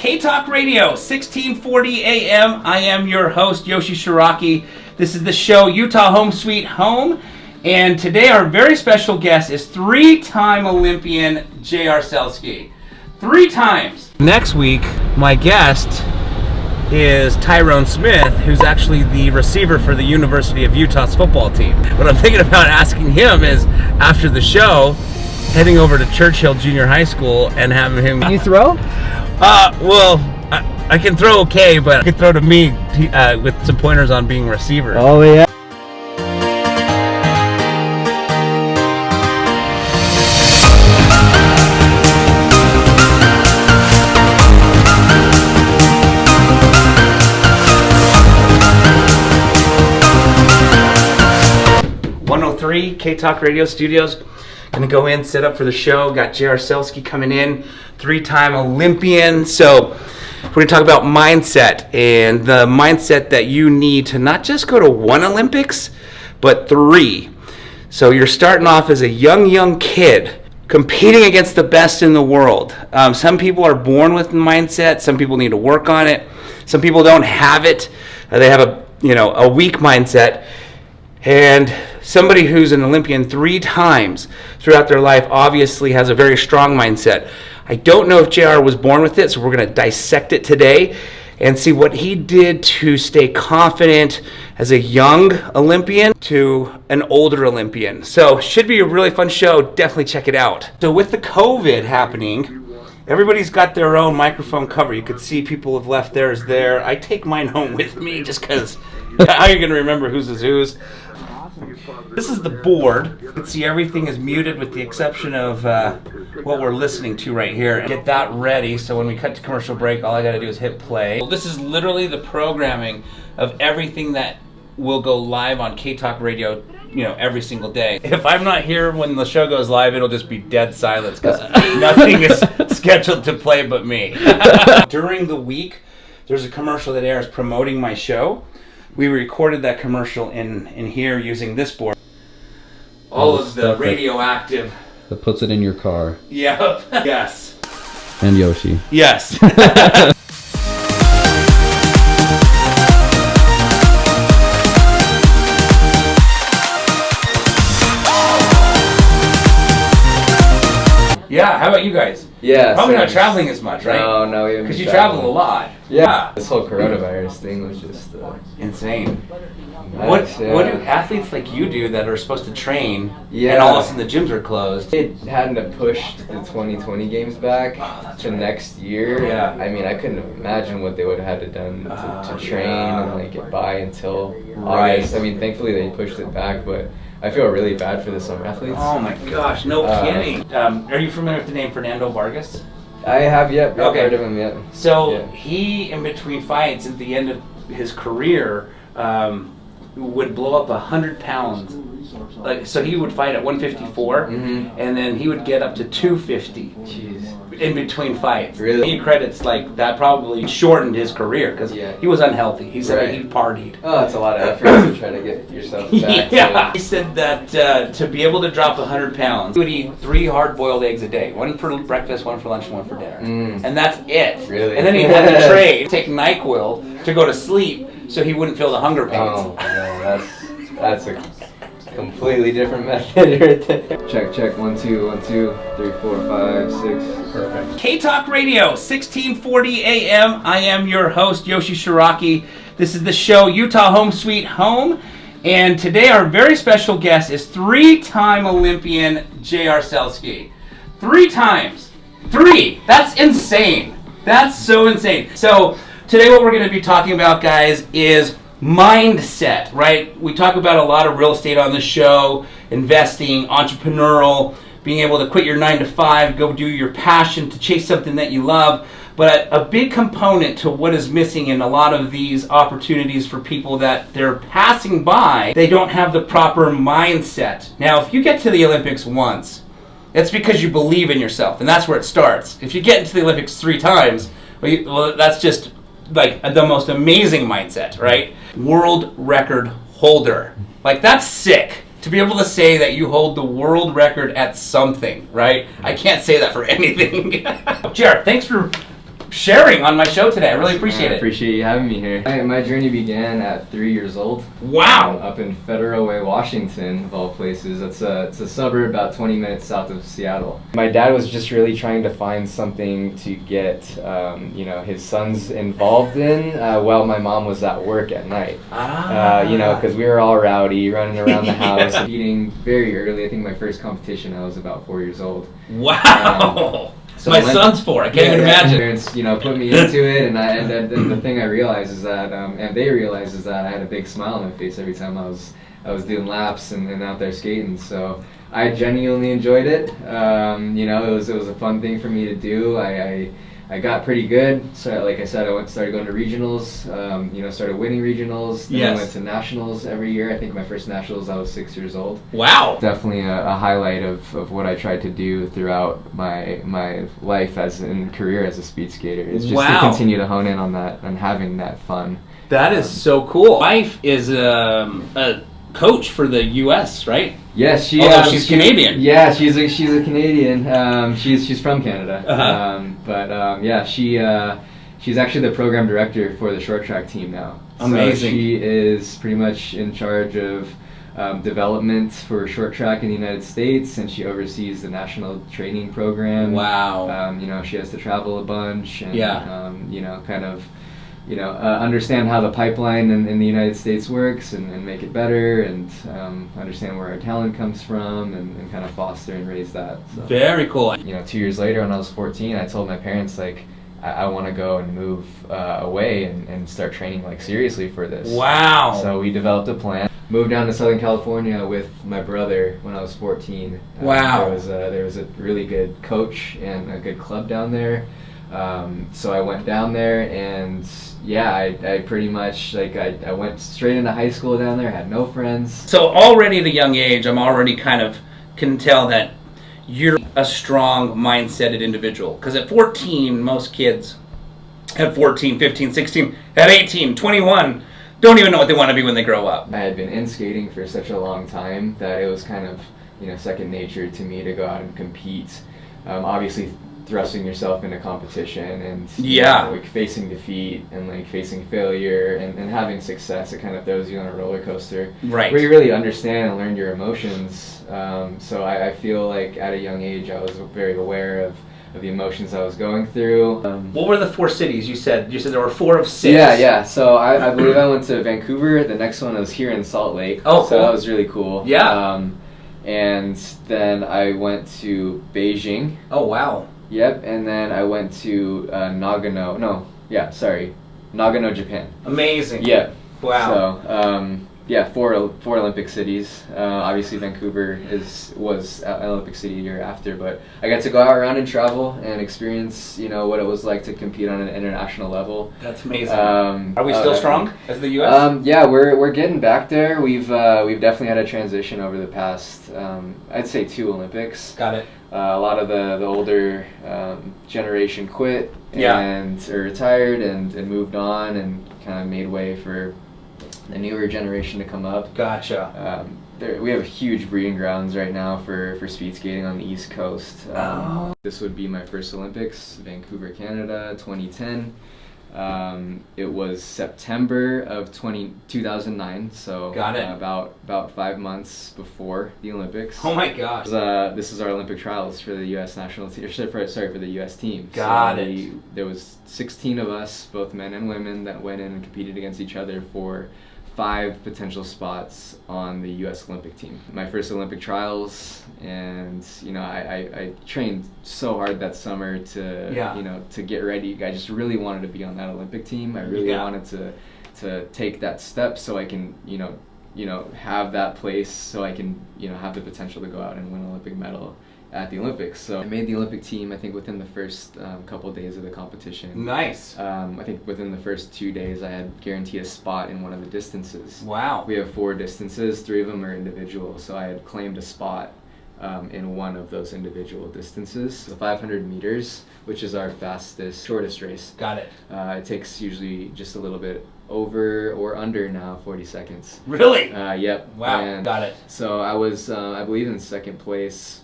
K-Talk Radio, 1640 AM. I am your host, Yoshi Shiraki. This is the show, Utah Home Sweet Home. And today our very special guest is three-time Olympian J.R. Selsky. 3 times. Next week, my guest is Tyrone Smith, who's actually the receiver for the University of Utah's football team. What I'm thinking about asking him is, after the show, heading over to Churchill Junior High School and having him... Can you throw? Well, I can throw okay, but I can throw to me with some pointers on being a receiver. Oh, yeah. K-Talk Radio Studios. Gonna go in, set up for the show. Got J.R. Selsky coming in, 3-time Olympian. So we're gonna talk about mindset and the mindset that you need to not just go to 1 Olympics, but 3. So you're starting off as a young kid, competing against the best in the world. Some people are born with the mindset. Some people need to work on it. Some people don't have it. They have a weak mindset. And somebody who's an Olympian 3 times throughout their life obviously has a very strong mindset. I don't know if JR was born with it, so we're going to dissect it today and see what he did to stay confident as a young Olympian to an older Olympian. So should be a really fun show. Definitely check it out. So with the COVID happening, everybody's got their own microphone cover. You could see people have left theirs there. I take mine home with me just because how are you going to remember whose is whose? This is the board. You can see everything is muted with the exception of what we're listening to right here. Get that ready so when we cut to commercial break, all I got to do is hit play. This is literally the programming of everything that will go live on K-Talk Radio, every single day. If I'm not here when the show goes live, it'll just be dead silence because nothing is scheduled to play but me. During the week, there's a commercial that airs promoting my show. We recorded that commercial in here using this board. All of the radioactive... That puts it in your car. Yeah. Yes. And Yoshi. Yes. Yeah, how about you guys? Yeah. Probably not traveling as much, right? No, we haven't. Because you travel a lot. Yeah. This whole coronavirus thing was just insane. Nice, what do athletes like you do that are supposed to train and all of a sudden the gyms are closed? It hadn't have pushed the 2020 games back to next year. Yeah. I mean, I couldn't imagine what they would have had to done to train and get by until August. I mean, thankfully they pushed it back, but I feel really bad for the summer athletes. Oh my gosh, no kidding. Are you familiar with the name Fernando Vargas? I have yet. Okay. Heard of him yet. So he, in between fights at the end of his career, would blow up 100 pounds. So he would fight at 154, and then he would get up to 250. Jeez. In between fights. Really? He credits that probably shortened his career because he was unhealthy. He said he partied. Oh, it's a lot of effort to try to get yourself back. Yeah. He said that to be able to drop 100 pounds, he would eat 3 hard-boiled eggs a day. 1 for breakfast, 1 for lunch, and 1 for dinner. And that's it. Really? And then he had to take NyQuil to go to sleep so he wouldn't feel the hunger pains. Oh, no, that's a completely different method right there. Check, 1 2 1 2 3 4 5 6. Perfect. K-Talk Radio, 1640 AM. I am your host, Yoshi Shiraki. This is the show, Utah Home Sweet Home. And today our very special guest is 3-time Olympian J.R. Selsky. 3 times. 3! That's insane. That's so insane. So today what we're going to be talking about, guys, is mindset, right? We talk about a lot of real estate on the show, investing, entrepreneurial, being able to quit your 9 to 5, go do your passion to chase something that you love. But a big component to what is missing in a lot of these opportunities for people that they're passing by, they don't have the proper mindset. Now, if you get to the Olympics once, it's because you believe in yourself, and that's where it starts. If you get into the Olympics 3 times, well, that's just the most amazing mindset, right? World record holder. That's sick. To be able to say that you hold the world record at something, right? I can't say that for anything. Jared, thanks for sharing on my show today. I really appreciate I it. appreciate you having me here. My journey began at 3 years old. Wow. Up in Federal Way, Washington, of all places. It's a suburb about 20 minutes south of Seattle. My dad was just really trying to find something to get his sons involved in while my mom was at work at night. Because we were all rowdy, running around the house, eating very early. I think my first competition, I was about 4 years old. Wow. So my son's 4. I can't even imagine. My parents, put me into it, and the thing I realized is that, and they realized is that I had a big smile on my face every time I was doing laps and out there skating. So I genuinely enjoyed it. It was a fun thing for me to do. I got pretty good. So like I said, started going to regionals. Started winning regionals. Then I went to nationals every year. I think my first nationals I was 6 years old. Wow. Definitely a highlight of what I tried to do throughout my life and career as a speed skater. Is just to continue to hone in on that and having that fun. That is so cool. Wife is a coach for the U.S., right? Yes, she's Canadian. Yeah, she's a Canadian. She's from Canada. She's actually the program director for the short track team now. Amazing. So she is pretty much in charge of development for short track in the United States, and she oversees the national training program. Wow. She has to travel a bunch and understand how the pipeline in the United States works and make it better, and understand where our talent comes from, and kind of foster and raise that. So. Very cool. 2 years later, when I was 14, I told my parents, I want to go and move away and start training seriously for this. Wow. So we developed a plan. Moved down to Southern California with my brother when I was 14. Wow. There was a really good coach and a good club down there. So I went down there, and I pretty much I went straight into high school down there. Had no friends. So already at a young age, I'm already can tell that you're a strong mindseted individual. Because at 14, most kids at 14, 15, 16, at 18, 21 don't even know what they want to be when they grow up. I had been in skating for such a long time that it was kind of second nature to me to go out and compete. Obviously, thrusting yourself into competition and facing defeat and facing failure and having success, it kind of throws you on a roller coaster, right? Where you really understand and learn your emotions. So I feel like at a young age I was very aware of the emotions I was going through. What were the 4 cities you said? You said there were 4 of 6. Yeah. So I believe I went to Vancouver. The next one was here in Salt Lake. Oh, so cool. That was really cool. Yeah. And then I went to Beijing. Oh, wow. Yep, and then I went to Nagano, Japan. Amazing. Yep. Wow. So, 4 Olympic cities. Obviously, Vancouver was an Olympic city a year after, but I got to go out around and travel and experience, what it was like to compete on an international level. That's amazing. Are we still strong as the U.S.? Yeah, we're getting back there. We've definitely had a transition over the past, I'd say 2 Olympics. Got it. A lot of the older generation quit and or retired and moved on and kind of made way for the newer generation to come up. Gotcha. We have huge breeding grounds right now for speed skating on the East Coast. This would be my first Olympics, Vancouver, Canada, 2010. It was September of 2009, so Got it. About 5 months before the Olympics. Oh my gosh! This is our Olympic trials for the U.S. national team. For the U.S. team. Got it. There was 16 of us, both men and women, that went in and competed against each other for 5 potential spots on the U.S. Olympic team. My first Olympic trials, and I trained so hard that summer to get ready. I just really wanted to be on that Olympic team. I really wanted to take that step so I can have that place, so I can have the potential to go out and win an Olympic medal at the Olympics. So I made the Olympic team, I think, within the first couple days of the competition. Nice. I think within the first 2 days I had guaranteed a spot in one of the distances. Wow. We have 4 distances, 3 of them are individual, so I had claimed a spot in one of those individual distances. The 500 meters, which is our shortest race. Got it. It takes usually just a little bit over or under now 40 seconds. Really? Yep. Wow. And got it. So I was, I believe, in second place,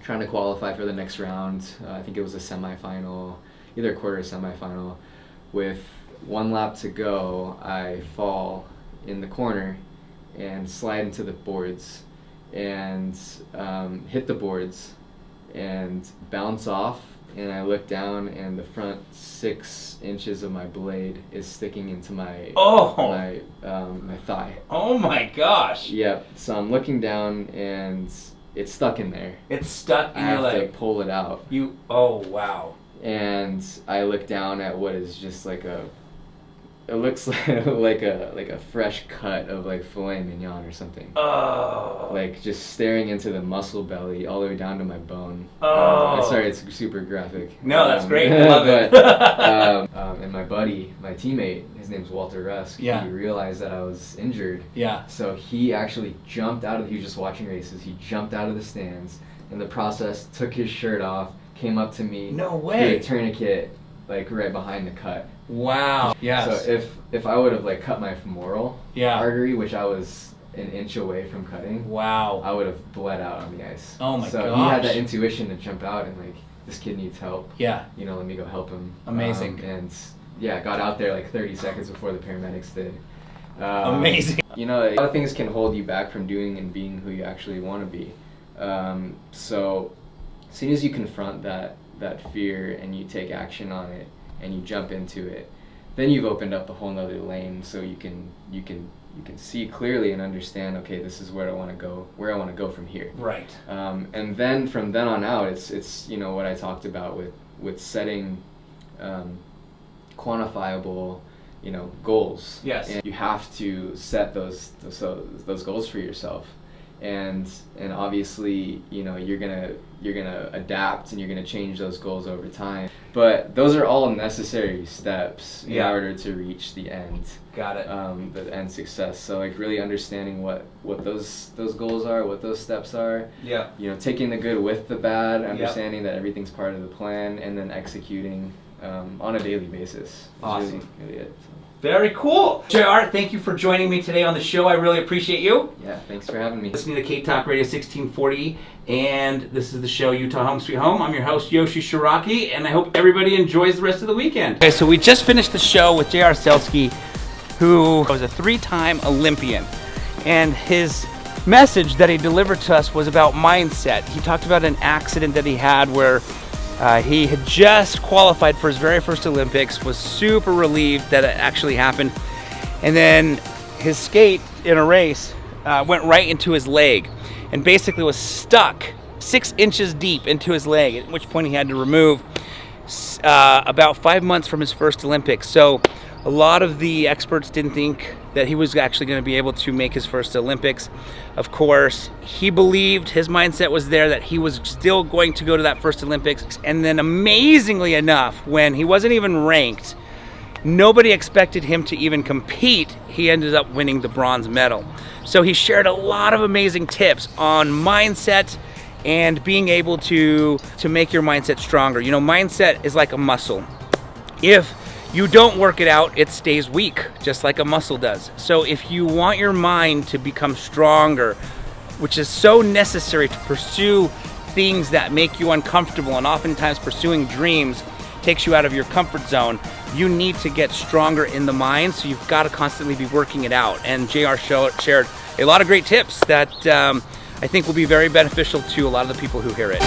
trying to qualify for the next round. I think it was a semifinal. either quarter or semifinal. With 1 lap to go, I fall in the corner and slide into the boards and hit the boards and bounce off, and I look down and the front 6 inches of my blade is sticking into my my thigh. Oh my gosh. Yep. So I'm looking down and it's stuck in there. It's stuck in I your have leg. to pull it out. Oh wow. And I look down at what is just like it looks like a fresh cut of like filet mignon or something. Oh. Like just staring into the muscle belly all the way down to my bone. Oh. Sorry, it's super graphic. No, that's great. I love it. And my buddy, my teammate, his name's Walter Rusk. Yeah. He realized that I was injured. Yeah. So he actually jumped out of. He was just watching races. He jumped out of the stands. In the process, took his shirt off, came up to me. No way. Threw a tourniquet, like right behind the cut. Wow. Yes. So if I would have like cut my femoral Yeah. artery, which I was an inch away from cutting, Wow. I would have bled out on the ice. Oh my So gosh. he had that intuition to jump out and like, this kid needs help. Yeah. You know, let me go help him. Amazing. And yeah, got out there like 30 seconds before the paramedics did. Amazing. You know, a lot of things can hold you back from doing and being who you actually want to be. So as soon as you confront that fear and you take action on it and you jump into it, then you've opened up a whole nother lane, so you can see clearly and understand, okay, this is where I want to go from here. Right. And then from then on out, it's you know what I talked about with setting quantifiable, you know, goals. Yes. And you have to set those goals for yourself. And obviously, you know, you're gonna adapt and you're gonna change those goals over time. But those are all necessary steps in order to reach the end. Got it. The end success. So like really understanding what those goals are, what those steps are. Yeah. You know, taking the good with the bad, understanding that everything's part of the plan, and then executing on a daily basis. Awesome. Really it. So. Very cool. JR, thank you for joining me today on the show. I really appreciate you. Yeah, thanks for having me. Listening to K-Talk Radio 1640, and this is the show Utah Home Sweet Home. I'm your host, Yoshi Shiraki, and I hope everybody enjoys the rest of the weekend. Okay, so we just finished the show with JR Selski, who was a 3-time Olympian, and his message that he delivered to us was about mindset. He talked about an accident that he had where he had just qualified for his very first Olympics, was super relieved that it actually happened, and then his skate in a race went right into his leg and basically was stuck 6 inches deep into his leg, at which point he had to remove about 5 months from his first Olympics. So a lot of the experts didn't think that he was actually going to be able to make his first Olympics. Of course, he believed, his mindset was there, that he was still going to go to that first Olympics. And then amazingly enough, when he wasn't even ranked, nobody expected him to even compete, he ended up winning the bronze medal. So he shared a lot of amazing tips on mindset and being able to make your mindset stronger. You know, mindset is like a muscle. If you don't work it out, it stays weak, just like a muscle does. So if you want your mind to become stronger, which is so necessary to pursue things that make you uncomfortable, and oftentimes pursuing dreams takes you out of your comfort zone, you need to get stronger in the mind, so you've got to constantly be working it out. And JR shared a lot of great tips that I think will be very beneficial to a lot of the people who hear it.